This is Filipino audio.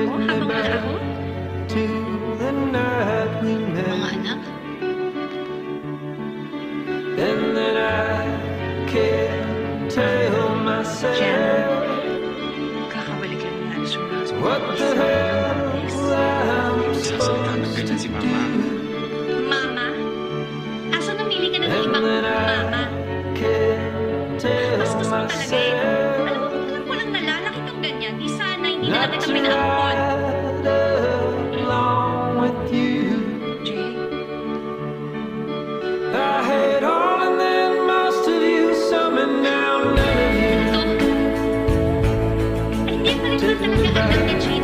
mo habang malaro? Mga anak? Jen, kakabalik lang ni Alice from hospital. Sasalita ng ganyan si Mama. Mama? Asa namili ka ng ibang mama? Mas gusto ko talaga eh. Alam mo, kung walang nalalaki kang ganyan, di sana hindi na kita pinaampon. Jay? Ito. Ay, hindi pa rin ba talaga alam ni Jay?